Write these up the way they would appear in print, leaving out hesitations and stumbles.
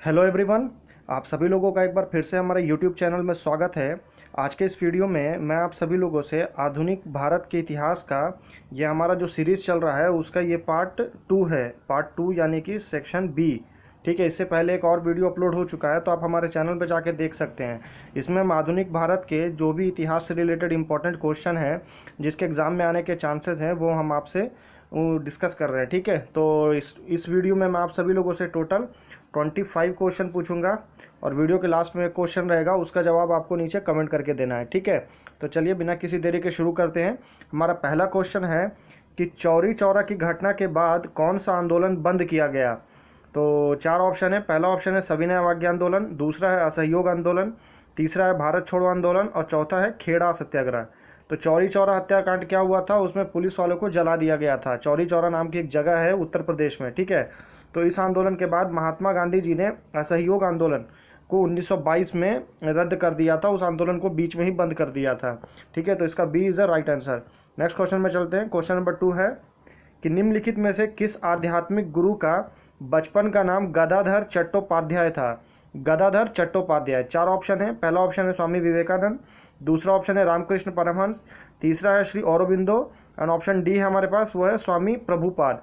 Hello everyone, आप सभी लोगों का एक बार फिर से हमारे यूट्यूब चैनल में स्वागत है। आज के इस वीडियो में मैं आप सभी लोगों से आधुनिक भारत के इतिहास का ये हमारा जो सीरीज़ चल रहा है उसका ये पार्ट 2 है। पार्ट 2 यानी कि सेक्शन बी। ठीक है, इससे पहले एक और वीडियो अपलोड हो चुका है तो आप हमारे चैनल पर जाके देख सकते हैं। इसमें हम आधुनिक भारत के जो भी इतिहास से रिलेटेड इंपॉर्टेंट क्वेश्चन है जिसके एग्ज़ाम में आने के चांसेस हैं वो हम आपसे डिस्कस कर रहे हैं। ठीक है, तो इस वीडियो में मैं आप सभी लोगों से टोटल 25 क्वेश्चन पूछूंगा और वीडियो के लास्ट में एक क्वेश्चन रहेगा, उसका जवाब आपको नीचे कमेंट करके देना है। ठीक है, तो चलिए बिना किसी देरी के शुरू करते हैं। हमारा पहला क्वेश्चन है कि चौरी चौरा की घटना के बाद कौन सा आंदोलन बंद किया गया। तो चार ऑप्शन है। पहला ऑप्शन है सविनय अवज्ञा आंदोलन, दूसरा है असहयोग आंदोलन, तीसरा है भारत छोड़ो आंदोलन और चौथा है खेड़ा सत्याग्रह। तो चौरी चौरा हत्याकांड क्या हुआ था, उसमें पुलिस वालों को जला दिया गया था। चौरी चौरा नाम की एक जगह है उत्तर प्रदेश में। ठीक है, तो इस आंदोलन के बाद महात्मा गांधी जी ने असहयोग आंदोलन को 1922 में रद्द कर दिया था। उस आंदोलन को बीच में ही बंद कर दिया था। ठीक है, तो इसका B is the right answer. Next question में चलते हैं। क्वेश्चन नंबर 2 है कि निम्नलिखित में से किस आध्यात्मिक गुरु का बचपन का नाम गदाधर चट्टोपाध्याय था। गदाधर चट्टोपाध्याय। चार ऑप्शन है। पहला ऑप्शन है स्वामी विवेकानंद, दूसरा ऑप्शन है रामकृष्ण परमहंस, तीसरा है Shri Aurobindo and option D है हमारे पास वो है स्वामी प्रभुपाद।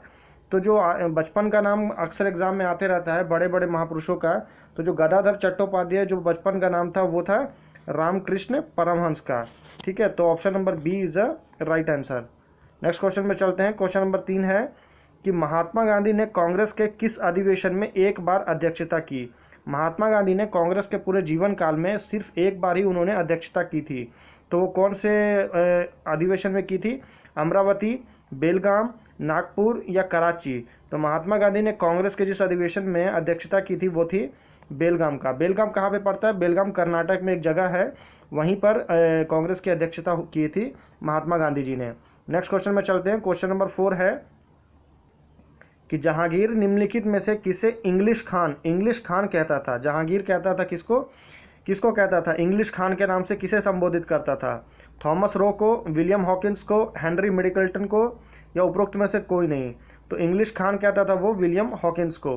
तो जो बचपन का नाम अक्सर एग्जाम में आते रहता है बड़े बड़े महापुरुषों का, तो जो गदाधर चट्टोपाध्याय जो बचपन का नाम था वो था रामकृष्ण परमहंस का। ठीक है, तो option number B is a right answer. Next question में चलते हैं। क्वेश्चन नंबर 3 है कि महात्मा गांधी ने कांग्रेस के किस अधिवेशन में एक बार अध्यक्षता की। महात्मा गांधी ने कांग्रेस के पूरे जीवन काल में सिर्फ एक बार ही उन्होंने अध्यक्षता की थी। तो वो कौन से अधिवेशन में की थी? अमरावती, बेलगाम, नागपुर या कराची। तो महात्मा गांधी ने कांग्रेस के जिस अधिवेशन में अध्यक्षता की थी वो थी बेलगाम का। बेलगाम कहाँ पे पड़ता है? बेलगाम कर्नाटक में एक जगह है, वहीं पर कांग्रेस की अध्यक्षता की थी महात्मा गांधी जी ने। नेक्स्ट क्वेश्चन में चलते हैं। क्वेश्चन नंबर 4 है कि जहांगीर निम्नलिखित में से किसे इंग्लिश खान कहता था। जहांगीर कहता था किसको कहता था? इंग्लिश खान के नाम से किसे संबोधित करता था? थॉमस रो को, विलियम हॉकिंस को, हेनरी मिडिकल्टन को या उपरोक्त में से कोई नहीं। तो इंग्लिश खान कहता था वो विलियम हॉकिंस को।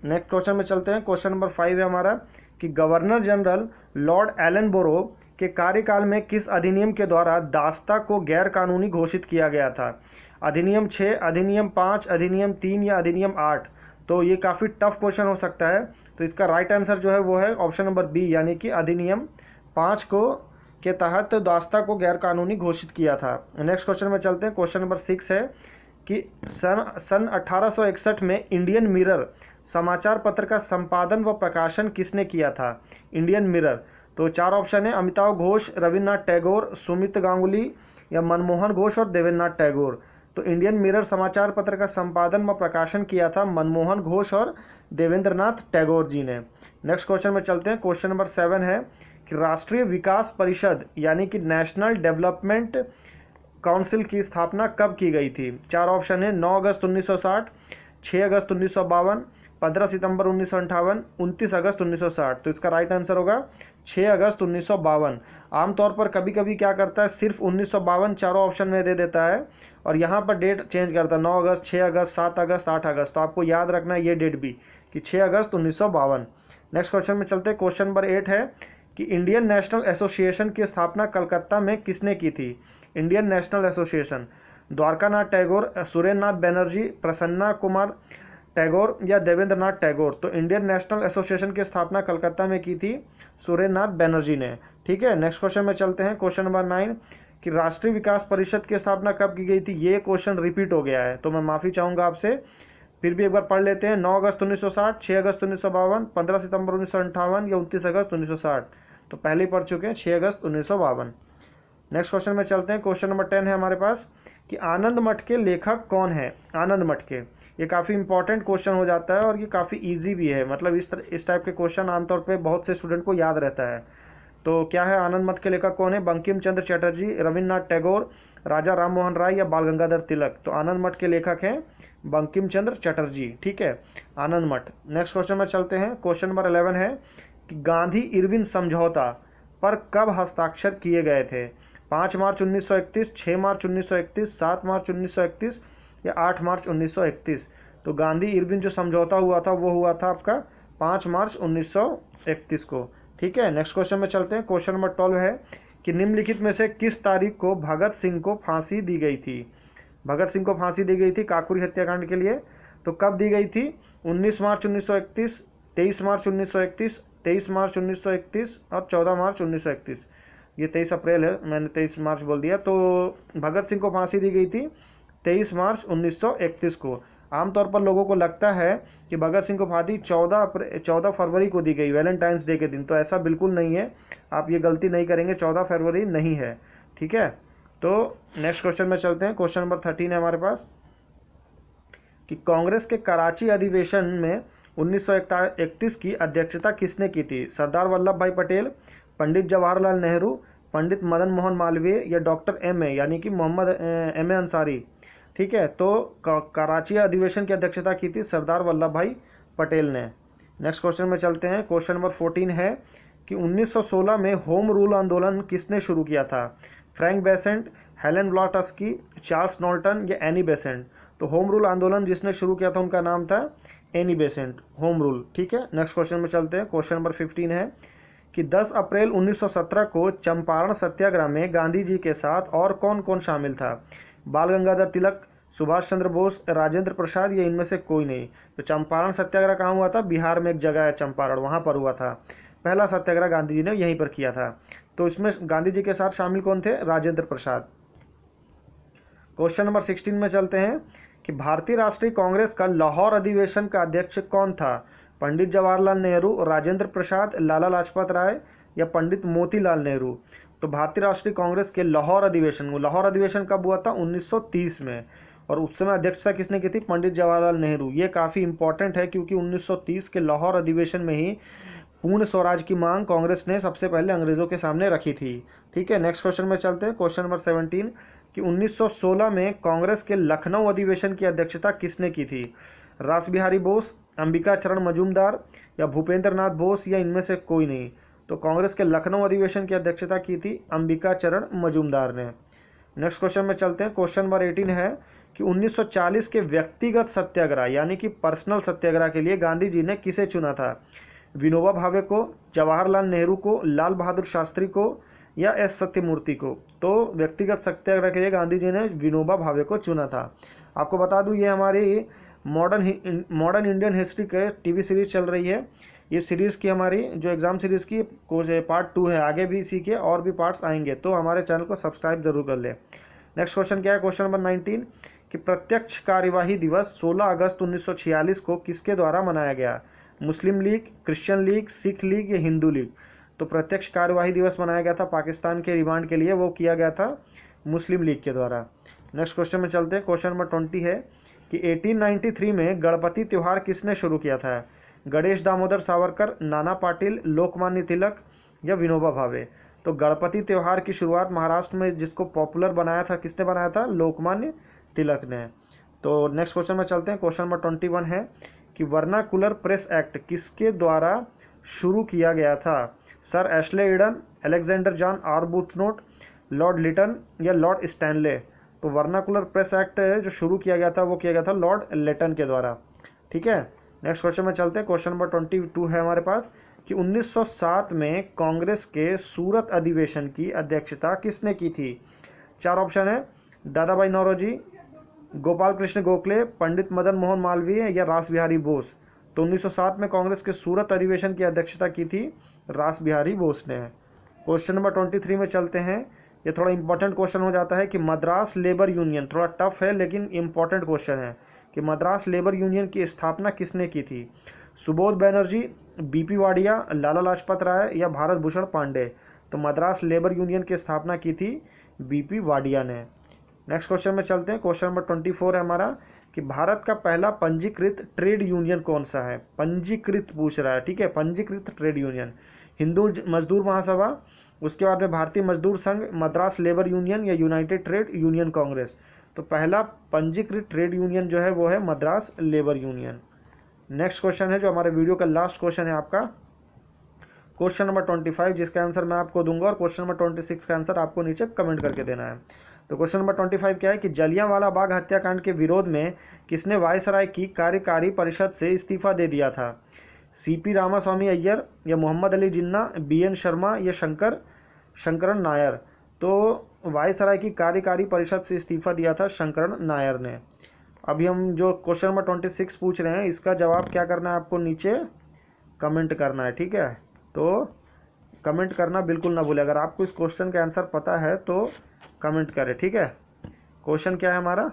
नेक्स्ट क्वेश्चन में चलते हैं। क्वेश्चन नंबर 5 है हमारा कि गवर्नर जनरल लॉर्ड एलनबोरो के कार्यकाल में किस अधिनियम के द्वारा दास्ता को गैर कानूनी घोषित किया गया था? अधिनियम 6, अधिनियम 5, अधिनियम 3 या अधिनियम 8। तो ये काफ़ी टफ क्वेश्चन हो सकता है, तो इसका राइट आंसर जो है वो है ऑप्शन नंबर बी, यानी कि अधिनियम 5 को के तहत दास्ता को गैर कानूनी घोषित किया था। नेक्स्ट क्वेश्चन में चलते हैं। क्वेश्चन नंबर 6 है कि सन 1861 में इंडियन मिरर समाचार पत्र का संपादन व प्रकाशन किसने किया था? Indian mirror. तो चार ऑप्शन है। अमिताभ घोष, रविन्द्रनाथ टैगोर, सुमित गांगुली या मनमोहन घोष और देवेंद्रनाथ टैगोर। तो इंडियन मिरर समाचार पत्र का संपादन व प्रकाशन किया था मनमोहन घोष और देवेंद्रनाथ टैगोर जी ने। नेक्स्ट क्वेश्चन में चलते हैं। क्वेश्चन नंबर 7 है कि राष्ट्रीय विकास परिषद यानी कि नेशनल डेवलपमेंट काउंसिल की स्थापना कब की गई थी? चार ऑप्शन है। 9 अगस्त 1960, 6 अगस्त 1952, 15 सितंबर 1958, 29 अगस्त 1960। तो इसका राइट आंसर होगा 6 अगस्त 1952। आमतौर पर कभी कभी क्या करता है, सिर्फ 1952 चारों ऑप्शन में दे देता है और यहाँ पर डेट चेंज करता है, 9 अगस्त, 6 अगस्त, 7 अगस्त, 8 अगस्त। तो आपको याद रखना है ये डेट भी कि 6 अगस्त 1952। नेक्स्ट क्वेश्चन में चलते हैं। क्वेश्चन नंबर 8 है कि इंडियन नेशनल एसोसिएशन की स्थापना कलकत्ता में किसने की थी? Indian national association. Dwarkanath Tagore, Surendranath Banerjee, Prasanna Kumar Tagore या देवेंद्रनाथ टैगोर। तो इंडियन नेशनल एसोसिएशन की स्थापना कलकत्ता में की थी सुरेंद्रनाथ बनर्जी ने। ठीक है, नेक्स्ट क्वेश्चन में चलते हैं। क्वेश्चन नंबर 9 कि राष्ट्रीय विकास परिषद की स्थापना कब की गई थी? ये क्वेश्चन रिपीट हो गया है तो मैं माफ़ी चाहूँगा आपसे, फिर भी एक बार पढ़ लेते हैं। 9 अगस्त 1960, 6 अगस्त 1952, 15 सितंबर 1958 या 29 अगस्त 1960। तो पहले ही पढ़ चुके हैं 6 अगस्त 1952। नेक्स्ट क्वेश्चन में चलते हैं। क्वेश्चन नंबर 10 है हमारे पास कि आनंद मठ के लेखक कौन है? आनंद मठ के, ये काफ़ी इंपॉर्टेंट क्वेश्चन हो जाता है और ये काफ़ी इजी भी है, मतलब इस टाइप के क्वेश्चन आमतौर पे बहुत से स्टूडेंट को याद रहता है। तो क्या है आनंद मठ के लेखक कौन है? बंकिम चंद्र चटर्जी, रविन्द्रनाथ टैगोर, राजा राम मोहन राय या बाल गंगाधर तिलक। तो आनंद मठ के लेखक हैं बंकिम चंद्र चटर्जी। ठीक है, आनंद मठ। नेक्स्ट क्वेश्चन में चलते हैं। क्वेश्चन नंबर 11 है कि गांधी इरविन समझौता पर कब हस्ताक्षर किए गए थे? 5 मार्च 1931, 6 मार्च 1931, 7 मार्च 1931 या 8 मार्च 1931। तो गांधी इरविन जो समझौता हुआ था वो हुआ था आपका 5 मार्च 1931 को। ठीक है, नेक्स्ट क्वेश्चन में चलते हैं। क्वेश्चन नंबर 12 है कि निम्नलिखित में से किस तारीख को भगत सिंह को फांसी दी गई थी। भगत सिंह को फांसी दी गई थी काकोरी हत्याकांड के लिए, तो कब दी गई थी? 19 मार्च 1931, 23 मार्च 1931, 23 मार्च 1931 और 14 मार्च 1931। ये 23 अप्रैल है, मैंने 23 मार्च बोल दिया। तो भगत सिंह को फांसी दी गई थी 23 मार्च 1931 को। आमतौर पर लोगों को लगता है कि भगत सिंह को फांसी 14 फरवरी को दी गई, वैलेंटाइंस डे के दिन। तो ऐसा बिल्कुल नहीं है, आप ये गलती नहीं करेंगे, 14 फरवरी नहीं है। ठीक है, तो नेक्स्ट क्वेश्चन में चलते हैं। क्वेश्चन नंबर 13 है हमारे पास कि कांग्रेस के कराची अधिवेशन में 1931 की अध्यक्षता किसने की थी? सरदार वल्लभ भाई पटेल, पंडित जवाहरलाल नेहरू, पंडित मदन मोहन मालवीय या डॉक्टर एम ए यानी कि मोहम्मद एम ए अंसारी। ठीक है, तो कराची अधिवेशन की अध्यक्षता की थी सरदार वल्लभ भाई पटेल ने। नेक्स्ट क्वेश्चन में चलते हैं। क्वेश्चन नंबर 14 है कि 1916 में होम रूल आंदोलन किसने शुरू किया था? फ्रैंक बेसेंट, हेलेन ब्लॉटस्की, चार्ल्स नॉल्टन या एनी बेसेंट। तो होम रूल आंदोलन जिसने शुरू किया था उनका नाम था एनी बेसेंट, होम रूल। ठीक है, नेक्स्ट क्वेश्चन में चलते हैं। क्वेश्चन नंबर 15 है कि 10 अप्रैल 1917 को चंपारण सत्याग्रह में गांधी जी के साथ और कौन कौन शामिल था? बाल गंगाधर तिलक, सुभाष चंद्र बोस, राजेंद्र प्रसाद या इनमें से कोई नहीं। तो चंपारण सत्याग्रह कहाँ हुआ था? बिहार में एक जगह है चंपारण, वहाँ पर हुआ था। पहला सत्याग्रह गांधी जी ने यहीं पर किया था। तो इसमें गांधी जी के साथ शामिल कौन थे? राजेंद्र प्रसाद। क्वेश्चन नंबर 16 में चलते हैं कि भारतीय राष्ट्रीय कांग्रेस का लाहौर अधिवेशन का अध्यक्ष कौन था? पंडित जवाहरलाल नेहरू, राजेंद्र प्रसाद, लाला लाजपत राय या पंडित मोतीलाल नेहरू। तो भारतीय राष्ट्रीय कांग्रेस के लाहौर अधिवेशन कब हुआ था? 1930 में। और उस समय अध्यक्षता किसने की थी? पंडित जवाहरलाल नेहरू। ये काफ़ी इंपॉर्टेंट है क्योंकि 1930 के लाहौर अधिवेशन में ही पूर्ण स्वराज की मांग कांग्रेस ने सबसे पहले अंग्रेजों के सामने रखी थी। ठीक है, नेक्स्ट क्वेश्चन में चलते हैं। क्वेश्चन नंबर 17 कि 1916 में कांग्रेस के लखनऊ अधिवेशन की अध्यक्षता किसने की थी? रास बिहारी बोस, अंबिका चरण मजूमदार या भूपेंद्र नाथ बोस या इनमें से कोई नहीं। तो कांग्रेस के लखनऊ अधिवेशन की अध्यक्षता की थी अंबिका चरण मजूमदार ने। नेक्स्ट क्वेश्चन में चलते हैं। क्वेश्चन नंबर 18 है कि 1940 के व्यक्तिगत सत्याग्रह यानी कि पर्सनल सत्याग्रह के लिए गांधी जी ने किसे चुना था? विनोबा भावे को, जवाहरलाल नेहरू को, लाल बहादुर शास्त्री को या एस सत्यमूर्ति को। तो व्यक्तिगत सत्याग्रह के लिए गांधी जी ने विनोबा भावे को चुना था। आपको बता दूं ये हमारी मॉडर्न इंडियन हिस्ट्री के टीवी सीरीज चल रही है। ये सीरीज़ की हमारी जो एग्ज़ाम सीरीज़ की पार्ट 2 है, आगे भी इसी के और भी पार्ट्स आएंगे, तो हमारे चैनल को सब्सक्राइब जरूर कर ले। नेक्स्ट क्वेश्चन क्या है? क्वेश्चन नंबर 19 कि प्रत्यक्ष कार्यवाही दिवस 16 अगस्त 1946 को किसके द्वारा मनाया गया? Muslim League, Christian League, Sikh League या हिंदू लीग। तो प्रत्यक्ष कार्यवाही दिवस मनाया गया था पाकिस्तान के रिमांड के लिए, वो किया गया था मुस्लिम लीग के द्वारा। नेक्स्ट क्वेश्चन में चलते हैं। क्वेश्चन नंबर 20 है कि 1893 में गणपति त्यौहार किसने शुरू किया था? गणेश दामोदर सावरकर, नाना पाटिल, लोकमान्य तिलक या विनोबा भावे। तो गणपति त्यौहार की शुरुआत महाराष्ट्र में जिसको पॉपुलर बनाया था, किसने बनाया था? लोकमान्य तिलक ने। तो नेक्स्ट क्वेश्चन में चलते हैं। क्वेश्चन नंबर 21 है कि वर्नाकुलर प्रेस एक्ट किसके द्वारा शुरू किया गया था? Sir Ashley Eden, Alexander John Arbuthnot, Lord Lytton या लॉर्ड स्टैनले। तो वर्नाकुलर प्रेस एक्ट जो शुरू किया गया था वो किया गया था लॉर्ड लिटन के द्वारा। ठीक है, नेक्स्ट क्वेश्चन में चलते हैं। क्वेश्चन नंबर 22 है हमारे पास कि 1907 में कांग्रेस के सूरत अधिवेशन की अध्यक्षता किसने की थी? 4 ऑप्शन है, दादा भाई नौरोजी, गोपाल कृष्ण गोखले, पंडित मदन मोहन मालवीय या रास बिहारी बोस। तो 1907 में कांग्रेस के सूरत अधिवेशन की अध्यक्षता की थी रास बिहारी बोस ने। क्वेश्चन नंबर 23 में चलते हैं। ये थोड़ा इंपॉर्टेंट क्वेश्चन हो जाता है कि मद्रास लेबर यूनियन, थोड़ा टफ है लेकिन इंपॉर्टेंट क्वेश्चन है कि मद्रास लेबर यूनियन की स्थापना किसने की थी? सुबोध बनर्जी, बीपी वाडिया, लाला लाजपत राय या भारत भूषण पांडे। तो मद्रास लेबर यूनियन की स्थापना की थी बीपी वाडिया ने। नेक्स्ट क्वेश्चन में चलते हैं। क्वेश्चन नंबर 24 है हमारा कि भारत का पहला पंजीकृत ट्रेड यूनियन कौन सा है? पंजीकृत पूछ रहा है, ठीक है, पंजीकृत ट्रेड यूनियन। हिंदू मजदूर महासभा, उसके बाद में भारतीय मजदूर संघ, मद्रास लेबर यूनियन या यूनाइटेड ट्रेड यूनियन कांग्रेस। तो पहला पंजीकृत ट्रेड यूनियन जो है वो है Madras labour union. Next question है जो हमारे वीडियो का लास्ट क्वेश्चन है आपका, क्वेश्चन नंबर 25, जिसका आंसर मैं आपको दूंगा और क्वेश्चन नंबर 26 का आंसर आपको नीचे कमेंट करके देना है। तो क्वेश्चन नंबर 25 क्या है कि जलियांवाला बाग हत्याकांड के विरोध में किसने वायसराय की कार्यकारी परिषद से इस्तीफा दे दिया था? सीपी रामास्वामी अय्यर या मोहम्मद अली जिन्ना, बीएन शर्मा या शंकरन नायर। तो वायसराय की कार्यकारी परिषद से इस्तीफा दिया था शंकरन नायर ने। अभी हम जो क्वेश्चन नंबर 26 पूछ रहे हैं, इसका जवाब क्या करना है आपको, नीचे कमेंट करना है, ठीक है। तो कमेंट करना बिल्कुल ना भूलें। अगर आपको इस क्वेश्चन का आंसर पता है तो कमेंट करें, ठीक है। क्वेश्चन क्या है हमारा,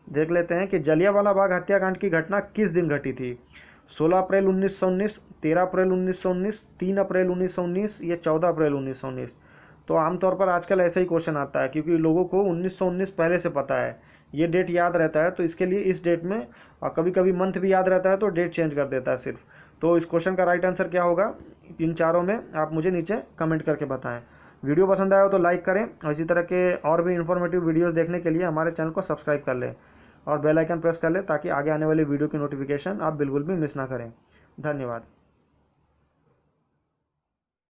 देख लेते हैं कि जलियांवाला बाग हत्याकांड की घटना किस दिन घटी थी। 16 अप्रैल 1919, 13 अप्रैल 1919, 3 अप्रैल 1919 या 14 अप्रैल 1919। तो आमतौर पर आजकल ऐसा ही क्वेश्चन आता है, क्योंकि लोगों को 1919 पहले से पता है, ये डेट याद रहता है, तो इसके लिए इस डेट में, और कभी कभी मंथ भी याद रहता है तो डेट चेंज कर देता है सिर्फ। तो इस क्वेश्चन का राइट आंसर क्या होगा, इन चारों में आप मुझे नीचे कमेंट करके बताएं। वीडियो पसंद आया हो तो लाइक करें, और इसी तरह के और भी इन्फॉर्मेटिव वीडियोस देखने के लिए हमारे चैनल को सब्सक्राइब कर लें और बेल आइकन प्रेस कर लें, ताकि आगे आने वाली वीडियो की नोटिफिकेशन आप बिल्कुल भी मिस ना करें। धन्यवाद।